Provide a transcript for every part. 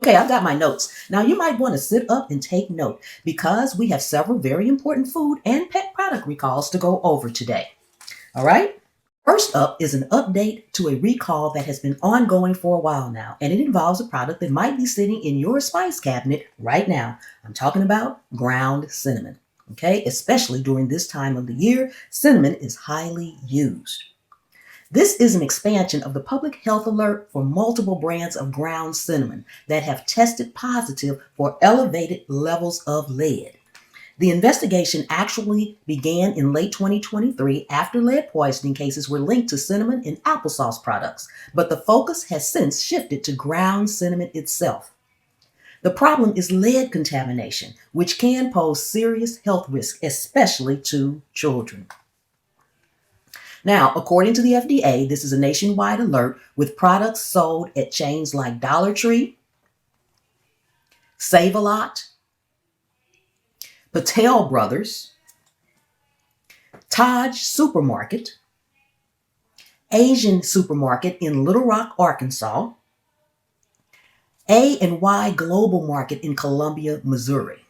Okay, I've got my notes. Now you might want to sit up and take note because we have several very important food and pet product recalls to go over today. All right? First up is an update to a recall that has been ongoing for a while now, and it involves a product that might be sitting in your spice cabinet right now. I'm talking about ground cinnamon. Okay, especially during this time of the year, cinnamon is highly used. This is an expansion of the public health alert for multiple brands of ground cinnamon that have tested positive for elevated levels of lead. The investigation actually began in late 2023 after lead poisoning cases were linked to cinnamon and applesauce products, but the focus has since shifted to ground cinnamon itself. The problem is lead contamination, which can pose serious health risks, especially to children. Now, according to the FDA, this is a nationwide alert with products sold at chains like Dollar Tree, Save-A-Lot, Patel Brothers, Taj Supermarket, Asian Supermarket in Little Rock, Arkansas, A&Y Global Market in Columbia, Missouri,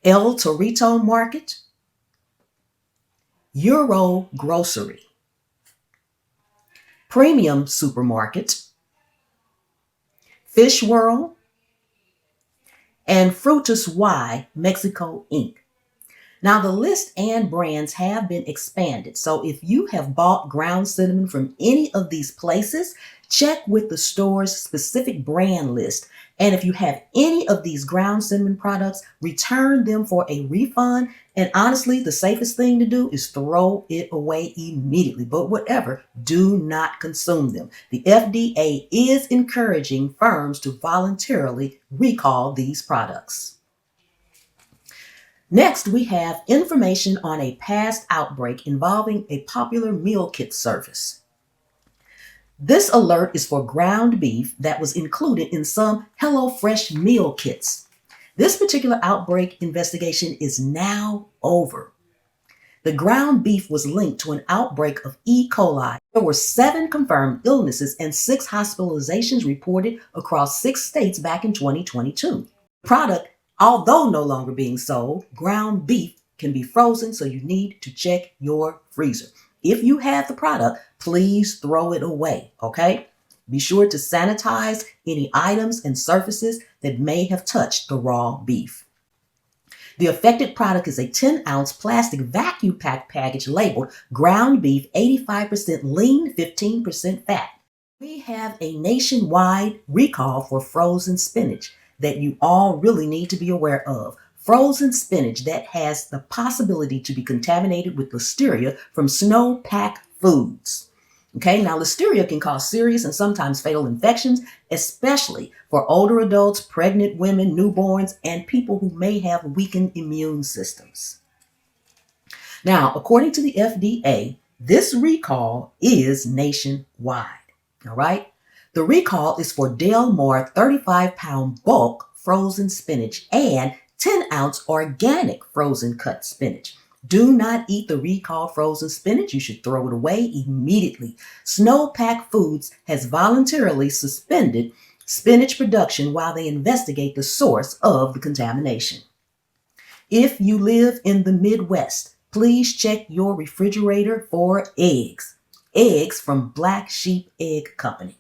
El Torito Market, Euro Grocery, Premium Supermarket, Fish World, and Frutus Y Mexico Inc. Now, the list and brands have been expanded, so if you have bought ground cinnamon from any of these places, check with the store's specific brand list. And if you have any of these ground cinnamon products, return them for a refund. And honestly, the safest thing to do is throw it away immediately. But whatever, do not consume them. The FDA is encouraging firms to voluntarily recall these products. Next, we have information on a past outbreak involving a popular meal kit service. This alert is for ground beef that was included in some HelloFresh meal kits. This particular outbreak investigation is now over. The ground beef was linked to an outbreak of E. coli. There were 7 confirmed illnesses and 6 hospitalizations reported across 6 states back in 2022. The product, although no longer being sold, ground beef can be frozen, so you need to check your freezer. If you have the product, please throw it away, okay? Be sure to sanitize any items and surfaces that may have touched the raw beef. The affected product is a 10-ounce plastic vacuum pack package labeled ground beef 85% lean, 15% fat. We have a nationwide recall for frozen spinach that you all really need to be aware of. Frozen spinach that has the possibility to be contaminated with Listeria from snow-packed foods. Okay, now Listeria can cause serious and sometimes fatal infections, especially for older adults, pregnant women, newborns, and people who may have weakened immune systems. Now, according to the FDA, this recall is nationwide. All right, the recall is for Delmar 35-pound bulk frozen spinach and 10-ounce organic frozen cut spinach. Do not eat the recalled frozen spinach. You should throw it away immediately. Snowpack Foods has voluntarily suspended spinach production while they investigate the source of the contamination. If you live in the Midwest, please check your refrigerator for eggs. Eggs from Black Sheep Egg Company.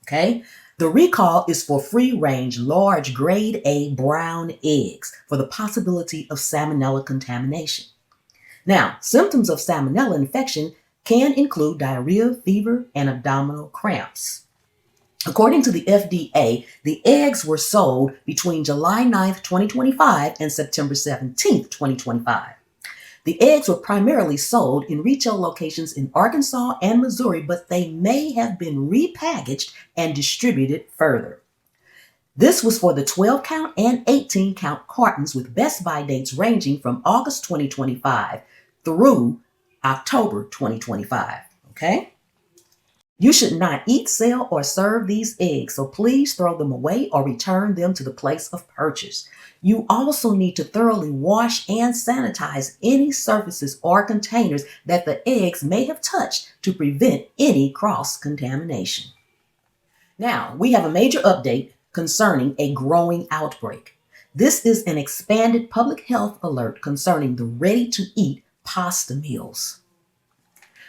Okay? The recall is for free-range, large, grade A brown eggs for the possibility of salmonella contamination. Now, symptoms of salmonella infection can include diarrhea, fever, and abdominal cramps. According to the FDA, the eggs were sold between July 9th, 2025 and September 17th, 2025. The eggs were primarily sold in retail locations in Arkansas and Missouri, but they may have been repackaged and distributed further. This was for the 12-count and 18-count cartons with best by dates ranging from August 2025 through October 2025. Okay? You should not eat, sell, or serve these eggs, so please throw them away or return them to the place of purchase. You also need to thoroughly wash and sanitize any surfaces or containers that the eggs may have touched to prevent any cross-contamination. Now, we have a major update concerning a growing outbreak. This is an expanded public health alert concerning the ready-to-eat pasta meals.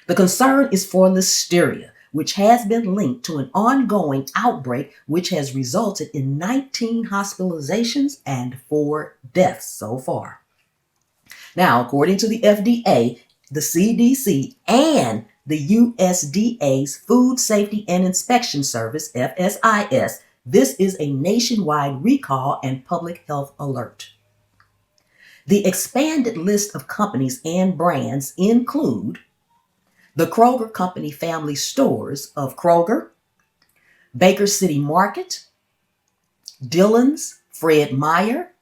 The concern is for Listeria, which has been linked to an ongoing outbreak which has resulted in 19 hospitalizations and 4 deaths so far. Now, according to the FDA, the CDC, and the USDA's Food Safety and Inspection Service, FSIS, this is a nationwide recall and public health alert. The expanded list of companies and brands include the Kroger Company family stores of Kroger, Baker City Market, Dillon's, Fred Meyer,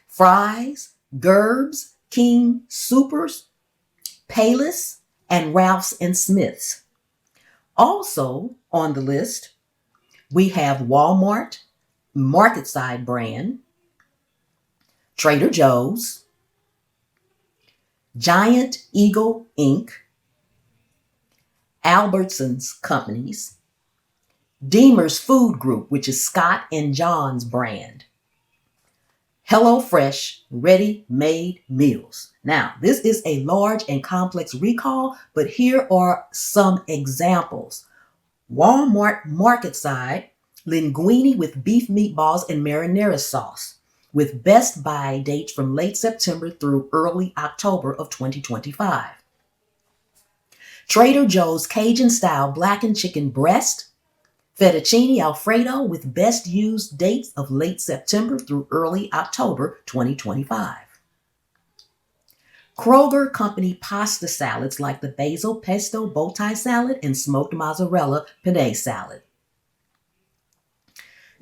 Fry's, Gerb's, King Soopers, Payless, and Ralph's and Smith's. Also on the list, we have Walmart, MarketSide brand, Trader Joe's, Giant Eagle Inc., Albertsons Companies, Deemer's Food Group, which is Scott and John's brand, HelloFresh ready-made meals. Now, this is a large and complex recall, but here are some examples. Walmart MarketSide linguine with beef meatballs and marinara sauce, with best buy dates from late September through early October of 2025. Trader Joe's Cajun-style blackened chicken breast, fettuccine Alfredo with best used dates of late September through early October 2025. Kroger Company pasta salads like the basil pesto bow tie salad and smoked mozzarella penne salad.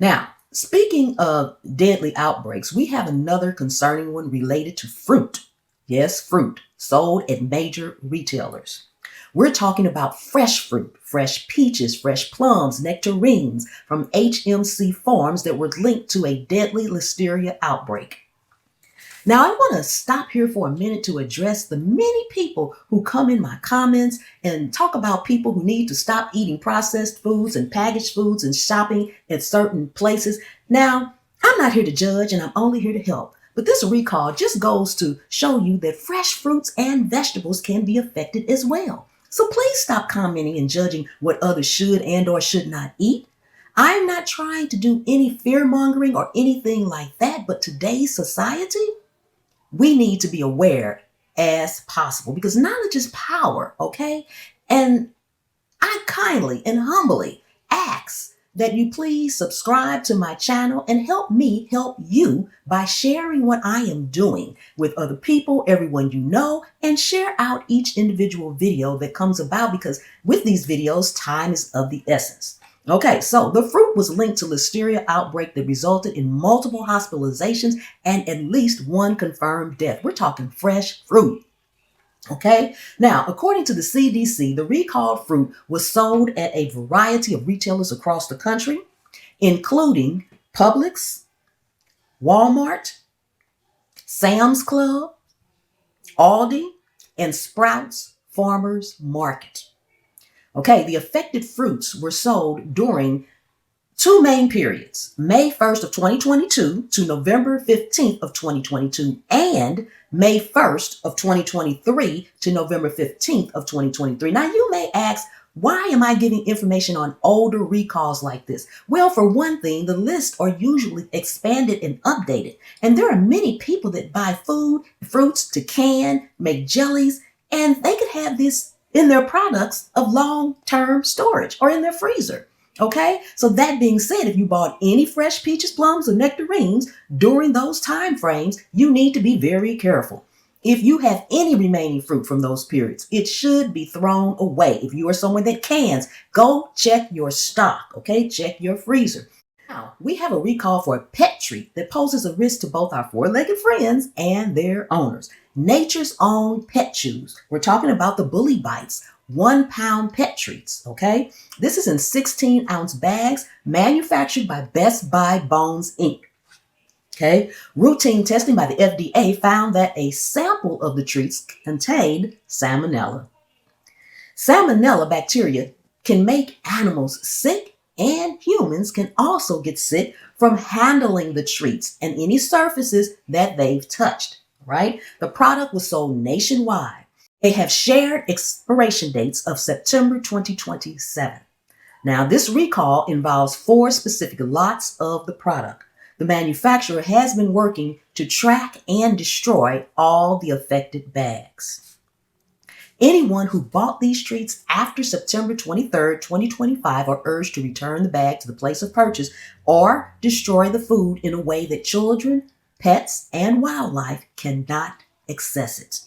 Now, speaking of deadly outbreaks, we have another concerning one related to fruit. Yes, fruit sold at major retailers. We're talking about fresh fruit, fresh peaches, fresh plums, nectarines from HMC farms that were linked to a deadly Listeria outbreak. Now, I want to stop here for a minute to address the many people who come in my comments and talk about people who need to stop eating processed foods and packaged foods and shopping at certain places. Now, I'm not here to judge and I'm only here to help. But this recall just goes to show you that fresh fruits and vegetables can be affected as well. So please stop commenting and judging what others should and or should not eat. I'm not trying to do any fear mongering or anything like that, but today's society, we need to be aware as possible because knowledge is power, okay? And I kindly and humbly ask that you please subscribe to my channel and help me help you by sharing what I am doing with other people, everyone you know, and share out each individual video that comes about because with these videos, time is of the essence. Okay, so the fruit was linked to Listeria outbreak that resulted in multiple hospitalizations and at least 1 confirmed death. We're talking fresh fruit. Okay, now, according to the CDC, the recalled fruit was sold at a variety of retailers across the country, including Publix, Walmart, Sam's Club, Aldi, and Sprouts Farmers Market. Okay, the affected fruits were sold during 2 main periods, May 1st of 2022 to November 15th of 2022, and May 1st of 2023 to November 15th of 2023. Now, you may ask, why am I giving information on older recalls like this? Well, for one thing, the lists are usually expanded and updated, and there are many people that buy food, fruits to can, make jellies, and they could have this in their products of long-term storage or in their freezer. Okay, so that being said, if you bought any fresh peaches, plums, or nectarines during those time frames, you need to be very careful. If you have any remaining fruit from those periods, it should be thrown away. If you are someone that cans, go check your stock, okay? Check your freezer. Now, we have a recall for a pet treat that poses a risk to both our 4-legged friends and their owners. Nature's Own Pet Chews. We're talking about the Bully Bites 1-pound pet treats, okay? This is in 16-ounce bags manufactured by Best Buy Bones, Inc. Okay, routine testing by the FDA found that a sample of the treats contained salmonella. Salmonella bacteria can make animals sick and humans can also get sick from handling the treats and any surfaces that they've touched, right? The product was sold nationwide. They have shared expiration dates of September 2027. Now, this recall involves 4 specific lots of the product. The manufacturer has been working to track and destroy all the affected bags. Anyone who bought these treats after September 23rd, 2025 are urged to return the bag to the place of purchase or destroy the food in a way that children, pets, and wildlife cannot access it.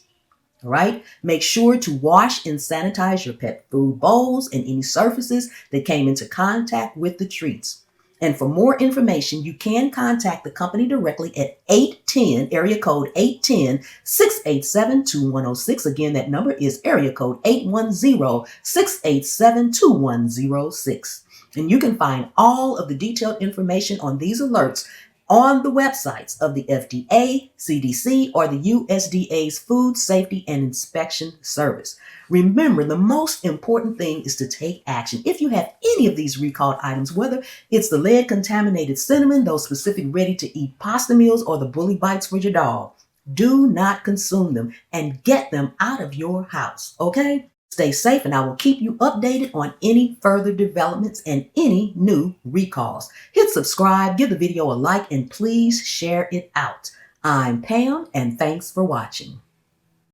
All right? Make sure to wash and sanitize your pet food bowls and any surfaces that came into contact with the treats. And for more information, you can contact the company directly at 810, area code 810-687-2106. Again, that number is area code 810-687-2106. And you can find all of the detailed information on these alerts on the websites of the FDA, CDC, or the USDA's Food Safety and Inspection Service. Remember, the most important thing is to take action. If you have any of these recalled items, whether it's the lead-contaminated cinnamon, those specific ready-to-eat pasta meals, or the bully bites for your dog, do not consume them and get them out of your house, okay? Stay safe, and I will keep you updated on any further developments and any new recalls. Hit subscribe, give the video a like, and please share it out. I'm Pam, and thanks for watching.